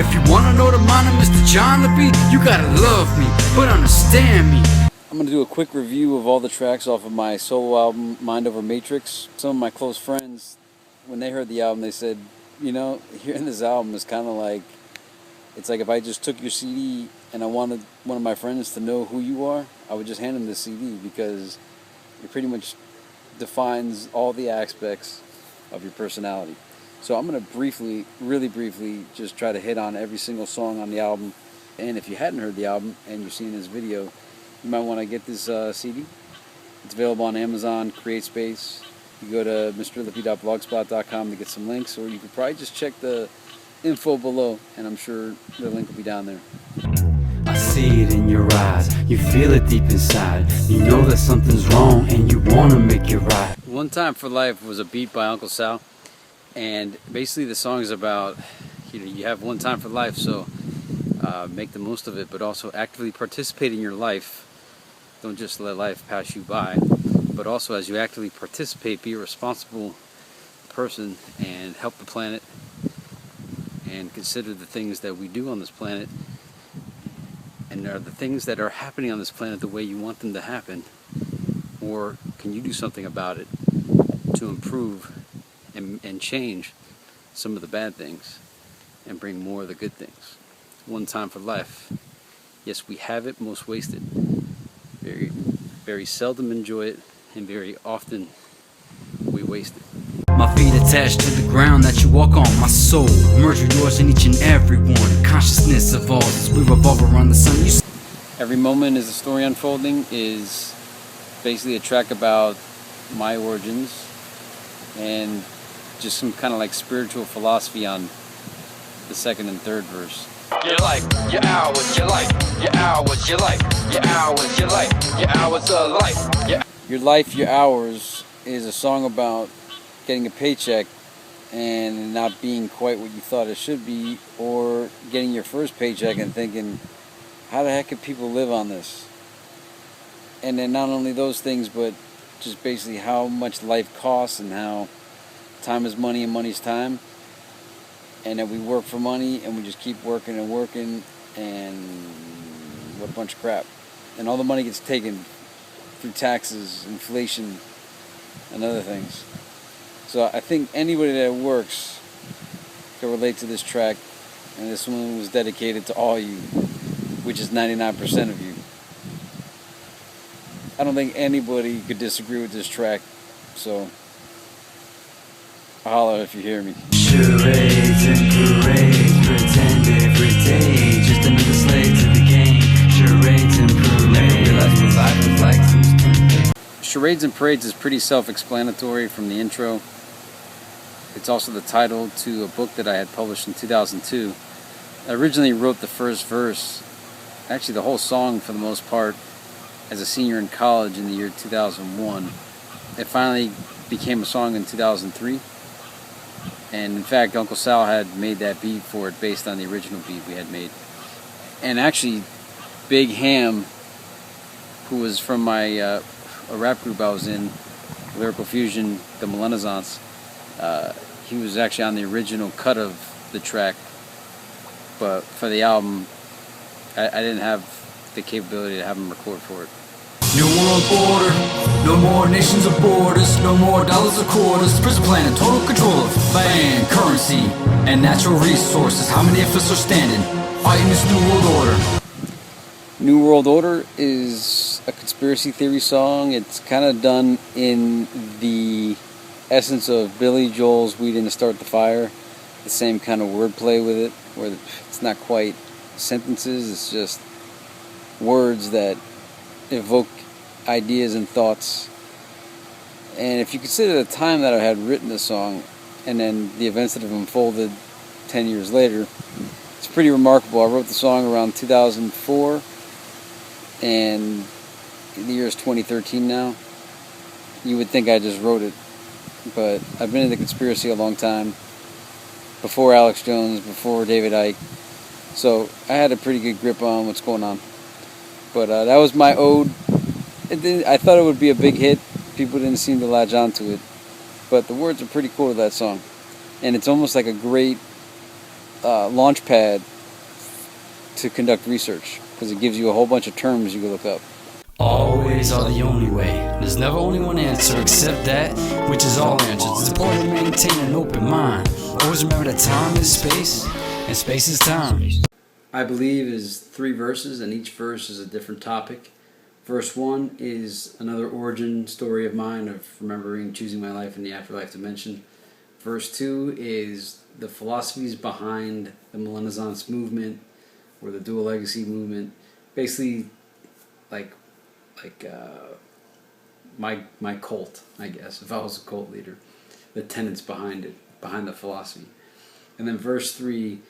If you wanna know the mind of Mr. John Lippe, you gotta love me, but understand me. I'm going to do a quick review of all the tracks off of my solo album, Mind Over Matrix. Some of my close friends, when they heard the album, they said, you know, hearing this album is kind of like, it's like if I just took your CD and I wanted one of my friends to know who you are, I would just hand them the CD because it pretty much defines all the aspects of your personality. So I'm going to briefly, really briefly, just try to hit on every single song on the album. And if you hadn't heard the album and you're seeing this video, you might want to get this CD. It's available on Amazon, CreateSpace. You go to mrlippe.blogspot.com to get some links, or you could probably just check the info below, and I'm sure the link will be down there. I see it in your eyes, you feel it deep inside. You know that something's wrong and you want to make it right. One Time for Life was a beat by Uncle Sal, and basically the song is about, you have one time for life, so make the most of it, but also actively participate in your life. Don't just let life pass you by, but also as you actively participate, be a responsible person and help the planet, and consider the things that we do on this planet, and are the things that are happening on this planet the way you want them to happen, or can you do something about it to improve and change some of the bad things and bring more of the good things. One time for life. Yes, we have it, most wasted. Very, very seldom enjoy it, and very often we waste it. My feet attached to the ground that you walk on, my soul merge with yours in each and every one. Consciousness evolves as we revolve around the sun. Every moment as the story unfolding is basically a track about my origins and just some kind of like spiritual philosophy on the second and third verse. Your life, your hours, your life, your hours, your life, your hours, your life, your hours of life. Your Life, Your Hours is a song about getting a paycheck and not being quite what you thought it should be, or getting your first paycheck and thinking, how the heck can people live on this? And then not only those things, but just basically how much life costs and how time is money and money's time. And that we work for money and we just keep working and working, and what a bunch of crap. And all the money gets taken through taxes, inflation, and other things. So I think anybody that works can relate to this track, and this one was dedicated to all you, which is 99% of you. I don't think anybody could disagree with this track, so holler if you hear me. Charades and parades, pretend every day, just another slave to the game. Charades and parades, realize what life is like. Charades and Parades is pretty self-explanatory from the intro. It's also the title to a book that I had published in 2002. I originally wrote the first verse, actually the whole song for the most part, as a senior in college in the year 2001. It finally became a song in 2003. And in fact, Uncle Sal had made that beat for it based on the original beat we had made. And actually, Big Ham, who was from a rap group I was in, Lyrical Fusion, the Millenizance, he was actually on the original cut of the track. But for the album, I didn't have the capability to have him record for it. New world order, no more nations or borders, no more dollars or quarters. Prison planet, total control of land, currency, and natural resources. How many of us are standing, fighting this new world order? New World Order is a conspiracy theory song. It's kind of done in the essence of Billy Joel's "We Didn't Start the Fire." The same kind of wordplay with it, where it's not quite sentences, it's just words that evoke ideas and thoughts. And if you consider the time that I had written the song and then the events that have unfolded 10 years later, it's pretty remarkable. I wrote the song around 2004, and the year is 2013 now. You would think I just wrote it, but I've been in the conspiracy a long time, before Alex Jones, before David Icke, so I had a pretty good grip on what's going on. But that was my ode. I thought it would be a big hit. People didn't seem to latch onto it, but the words are pretty cool to that song, and it's almost like a great launch pad to conduct research, because it gives you a whole bunch of terms you can look up. Always are the only way. There's never only one answer except that which is all answers. It's important to maintain an open mind. Always remember that time is space, and space is time. I Believe is 3 verses, and each verse is a different topic. Verse 1 is another origin story of mine of remembering choosing my life in the afterlife dimension. Verse 2 is the philosophies behind the Renaissance movement or the dual legacy movement. Basically, like my cult, I guess, if I was a cult leader, the tenets behind it, behind the philosophy. And then verse 3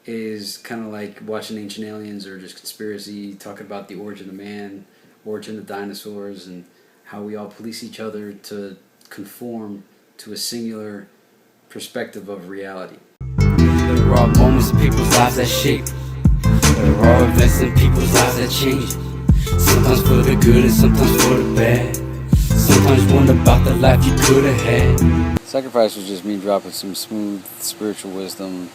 is kind of like watching Ancient Aliens or just conspiracy, talking about the origin of man, origin of dinosaurs, and how we all police each other to conform to a singular perspective of reality. There are moments in people's lives that shape. There are events in people's lives that change. Sometimes for the good and sometimes for the bad. Sometimes wonder about the life you could have had. Sacrifice was just me dropping some smooth spiritual wisdom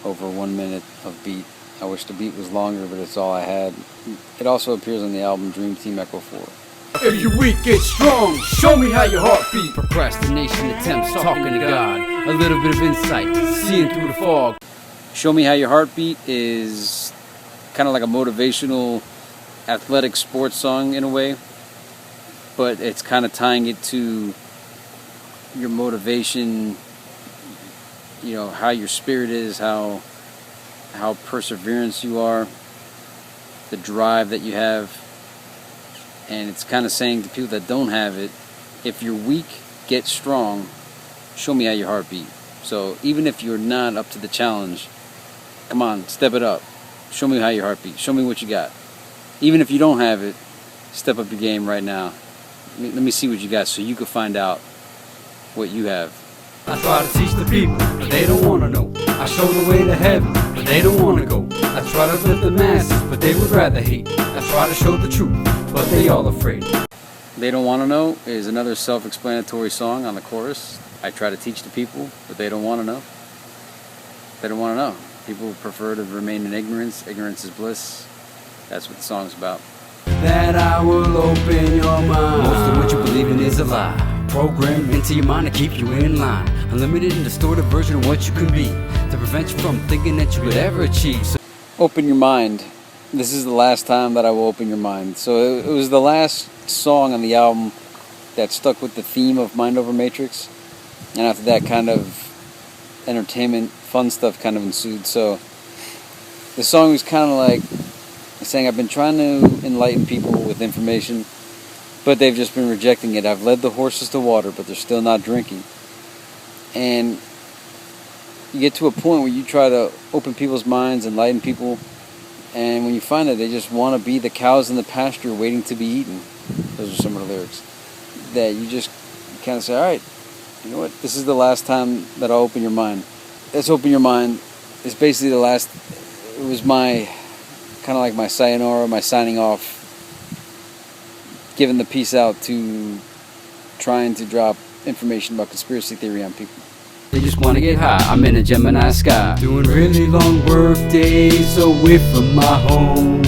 over 1 minute of beat. I wish the beat was longer, but it's all I had. It also appears on the album Dream Team Echo 4. If you're weak, get strong. Show me how your heart beats. Procrastination attempts, talking to God. A little bit of insight, seeing through the fog. Show Me How Your Heart Beat is kind of like a motivational athletic sports song in a way, but it's kind of tying it to your motivation, you know, how your spirit is, how perseverance you are, the drive that you have. And it's kind of saying to people that don't have it, if you're weak, get strong. Show me how your heart beat. So even if you're not up to the challenge, come on, step it up. Show me how your heart beat. Show me what you got. Even if you don't have it, step up your game right now. Let me see what you got so you can find out what you have. I try to teach the people, but they don't want to know. I show the way to heaven, but they don't want to go. I try to lift the masses, but they would rather hate. I try to show the truth, but they all afraid. They Don't Want to Know is another self-explanatory song on the chorus. I try to teach the people, but they don't want to know. They don't want to know. People prefer to remain in ignorance. Ignorance is bliss. That's what the song's about. That I will open your mind. Most of what you believe in is a lie. Programmed into your mind to keep you in line. Unlimited and distorted version of what you can be, to prevent you from thinking that you could ever achieve. So Open Your Mind. This is the last time that I will open your mind. So it was the last song on the album that stuck with the theme of Mind Over Matrix. And after that, kind of entertainment, fun stuff kind of ensued. So the song was kind of like saying, I've been trying to enlighten people with information, but they've just been rejecting it. I've led the horses to water, but they're still not drinking. And you get to a point where you try to open people's minds, enlighten people, and when you find that they just want to be the cows in the pasture waiting to be eaten. Those are some of the lyrics. That you just kind of say, all right, you know what, this is the last time that I'll open your mind. Let's open your mind. It's basically the last, it was my, kind of like my sayonara, my signing off, giving the peace out to trying to drop information about conspiracy theory on people. they just wanna get high. I'm in a Gemini sky, doing really long work days, away from my home,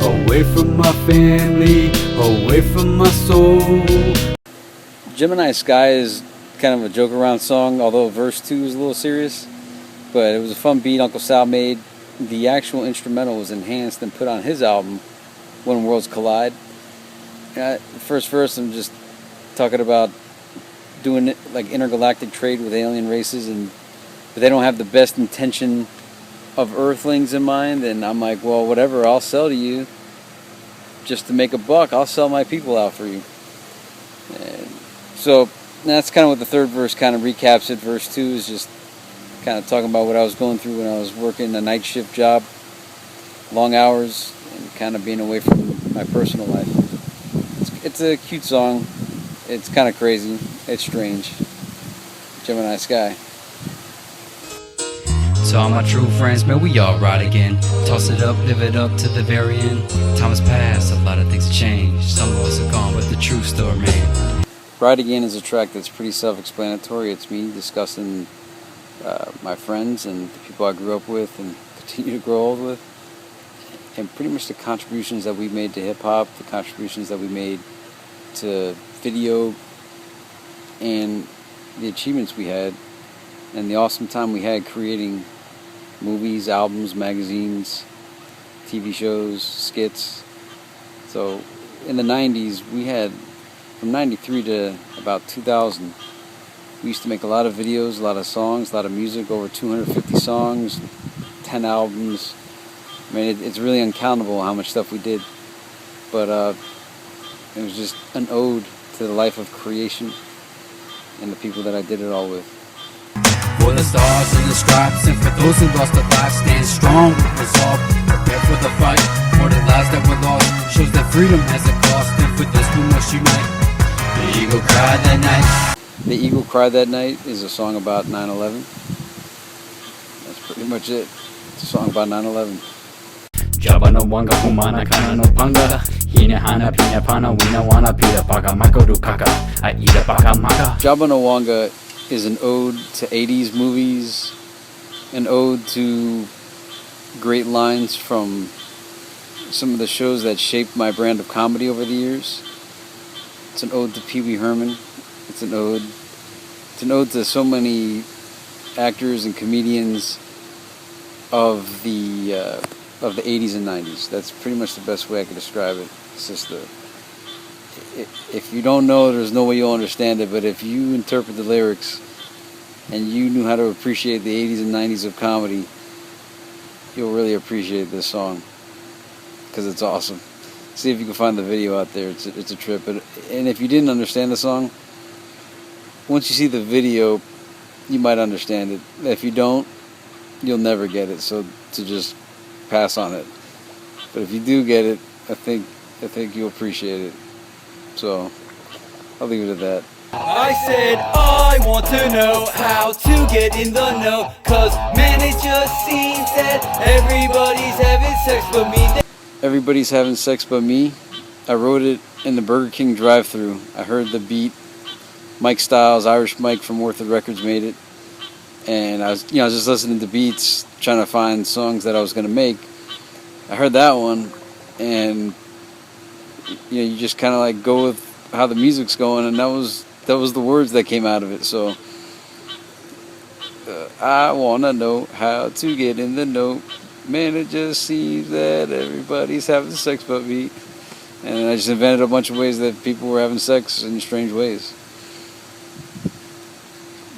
away from my family, away from my soul. Gemini Sky is kind of a joke around song, although verse 2 is a little serious. But it was a fun beat Uncle Sal made. The actual instrumental was enhanced and put on his album, When Worlds Collide. The first verse, I'm just talking about doing like intergalactic trade with alien races, but they don't have the best intention of Earthlings in mind. And I'm like, well, whatever, I'll sell to you just to make a buck. I'll sell my people out for you. And so that's kind of what the third verse kind of recaps it. Verse 2 is just kind of talking about what I was going through when I was working a night shift job, long hours, and kind of being away from my personal life. It's a cute song. It's kind of crazy. It's strange. Gemini Sky. To all my true friends, man, we all ride again. Toss it up, live it up to the very end. Time has passed, a lot of things have changed. Some of us are gone, but the truth still remains. Ride Again is a track that's pretty self-explanatory. It's me discussing my friends and the people I grew up with and continue to grow old with, and pretty much the contributions that we made to hip-hop, the contributions that we made to video, and the achievements we had, and the awesome time we had creating movies, albums, magazines, TV shows, skits. So in the 90s, we had, from 93 to about 2000, we used to make a lot of videos, a lot of songs, a lot of music, over 250 songs, 10 albums. I mean, it's really uncountable how much stuff we did. But it was just an ode to the life of creation and the people that I did it all with. For the stars and the stripes, and for those who lost their lives, stand strong with resolve, prepare for the fight, for the lives that were lost, shows that freedom has a cost, and for this we must unite. The eagle cried that night. The Eagle Cried That Night is a song about 9/11. That's pretty much it. It's a song about 9/11. Jaba no wanga humana kana no panga. Hinehana pinapana winawana pita paka makodu kaka. I eat a baka maka. Jaba no Wanga is an ode to 80s movies, an ode to great lines from some of the shows that shaped my brand of comedy over the years. It's an ode to Pee Wee Herman. It's an ode to so many actors and comedians of the 80s and 90s. That's pretty much the best way I could describe it. It's just if you don't know, there's no way you'll understand it. But if you interpret the lyrics and you knew how to appreciate the 80s and 90s of comedy, you'll really appreciate this song because it's awesome. See if you can find the video out there. It's a trip. And if you didn't understand the song, once you see the video, you might understand it. If you don't, you'll never get it. So to just pass on it. But if you do get it, I think you'll appreciate it. So I'll leave it at that. I said I want to know how to get in the know, 'cause man, it just seems that everybody's having sex but me. Everybody's Having Sex But Me. I wrote it in the Burger King drive-thru. I heard the beat. Mike Styles, Irish Mike from Orchid Records made it. And I was just listening to beats, trying to find songs that I was going to make. I heard that one, and you just kind of like go with how the music's going, and that was the words that came out of it. So I want to know how to get in the know. Man, it just seems that everybody's having sex but me. And I just invented a bunch of ways that people were having sex in strange ways.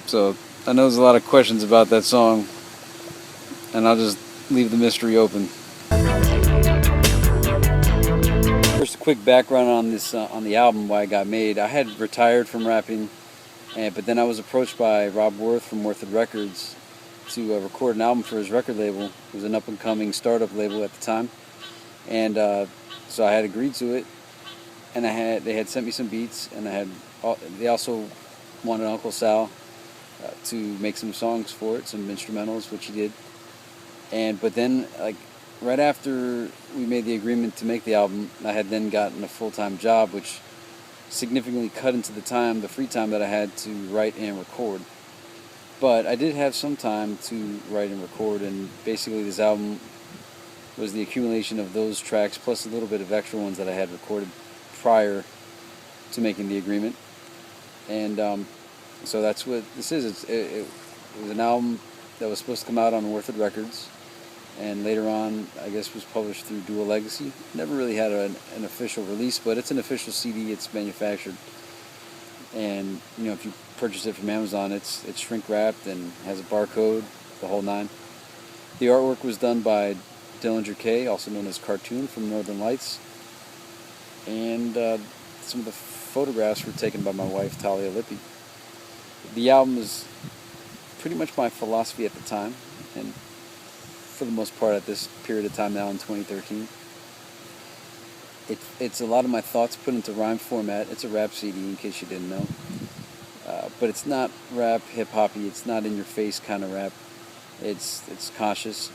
So I know there's a lot of questions about that song, and I'll just leave the mystery open. First, a quick background on this on the album, why it got made. I had retired from rapping, but then I was approached by Rob Worth from Orchid Records to record an album for his record label. It was an up-and-coming startup label at the time, and so I had agreed to it. And they had sent me some beats, and they also wanted Uncle Sal to make some songs for it, some instrumentals, which he did. But then, like right after we made the agreement to make the album, I had then gotten a full-time job, which significantly cut into the free time that I had to write and record. But I did have some time to write and record, and basically this album was the accumulation of those tracks plus a little bit of extra ones that I had recorded prior to making the agreement. And so that's what this is. It was an album that was supposed to come out on Orchid Records, and later on, I guess, was published through Dual Legacy. Never really had an official release, but it's an official CD. It's manufactured, and if you purchase it from Amazon, it's shrink wrapped and has a barcode, the whole nine. The artwork was done by Dillinger K, also known as Cartoon from Northern Lights, and some of the photographs were taken by my wife, Talia Lippe. The album is pretty much my philosophy at the time, and for the most part at this period of time now in 2013. It's a lot of my thoughts put into rhyme format. It's a rap CD, in case you didn't know. But it's not rap, hip-hoppy. It's not in-your-face kind of rap. It's conscious.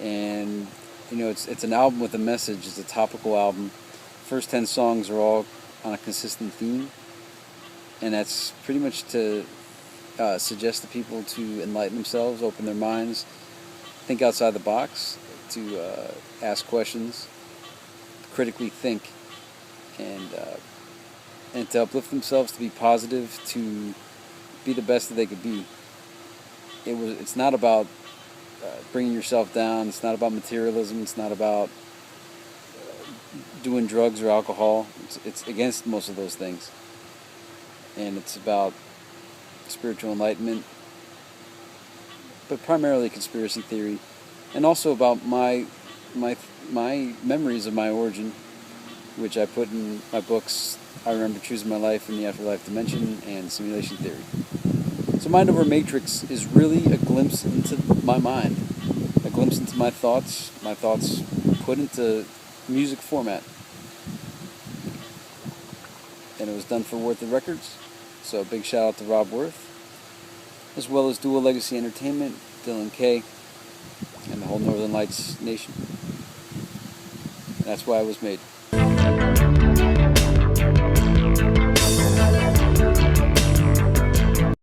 And, it's an album with a message. It's a topical album. First 10 songs are all on a consistent theme. And that's pretty much to suggest to people to enlighten themselves, open their minds, think outside the box, to ask questions, critically think, and to uplift themselves, to be positive, to be the best that they could be. It's not about bringing yourself down. It's not about materialism. It's not about doing drugs or alcohol. It's against most of those things. And it's about spiritual enlightenment, but primarily conspiracy theory, and also about my memories of my origin, which I put in my books, I Remember Choosing My Life in the Afterlife Dimension, and Simulation Theory. So Mind Over Matrix is really a glimpse into my mind, a glimpse into my thoughts put into music format. And it was done for Worth the Records, so big shout out to Rob Worth, as well as Dual Legacy Entertainment, Dylan Kay, and the whole Northern Lights Nation. And that's why it was made.